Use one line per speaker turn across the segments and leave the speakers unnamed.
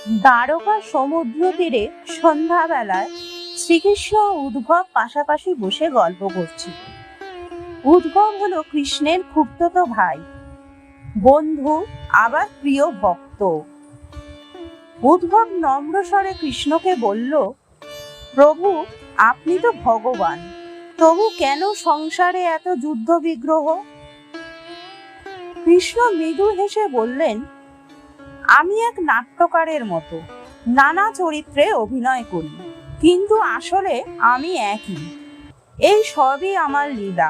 দ্বারকার সমুদ্র তীরে সন্ধ্যাবেলায় শ্রীকৃষ্ণ ও উদ্ধব পাশাপাশি বসে গল্প করছিল। উদ্ধব হলো কৃষ্ণের খুড়তুতো ভাই, বন্ধু, আবার প্রিয় ভক্ত। উদ্ধব নম্র স্বরে কৃষ্ণকে বলল, প্রভু, আপনি তো ভগবান, তবু কেন সংসারে এত যুদ্ধ বিগ্রহ? কৃষ্ণ মৃদু হেসে বললেন, আমি এক নাট্যকারের মতো নানা চরিত্রে অভিনয় করি, কিন্তু আসলে আমি একই। এই সবই আমার লীলা,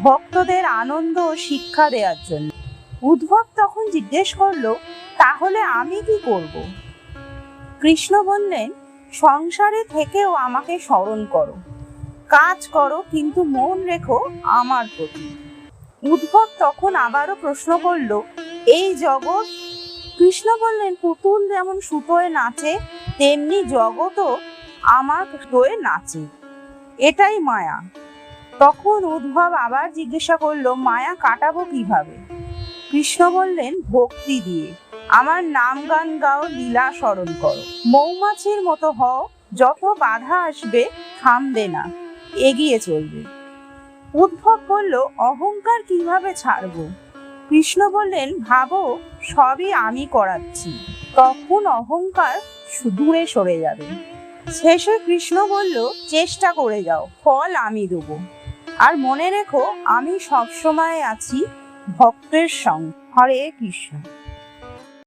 ভক্তদের আনন্দ ও শিক্ষা দেওয়ার জন্য। উদ্ধব তখন জিজ্ঞেস করলো, তাহলে আমি কি করব? কৃষ্ণ বললেন, সংসারে থেকেও আমাকে স্মরণ করো, কাজ করো, কিন্তু মন রেখো আমার প্রতি। উদ্ধব তখন আবারও প্রশ্ন করলো, এই জগৎ? কৃষ্ণ বললেন, পুতুল যেমন সুতোয় নাচে, তেমনি জগৎও আমার হয়ে নাচে, এটাই মায়া। তখন উদ্ধব আবার জিজ্ঞাসা করলো, মায়া কাটাবো কিভাবে? কৃষ্ণ বললেন, ভক্তি দিয়ে। আমার নাম গান গাও, লীলা স্মরণ করো, মৌমাছির মতো হও, যত বাধা আসবে থামবে না, এগিয়ে চলবে। উদ্ধব বলল, অহংকার কিভাবে ছাড়বো? কৃষ্ণ বললেন, ভাবো সবই আমি করাচ্ছি, তখন অহংকার দূরে সরে যাবে। শেষে কৃষ্ণ বলল, চেষ্টা করে যাও, ফল আমি দেবো, আর মনে রেখো আমি সবসময় আছি ভক্তের সঙ্গে। হরে কৃষ্ণ।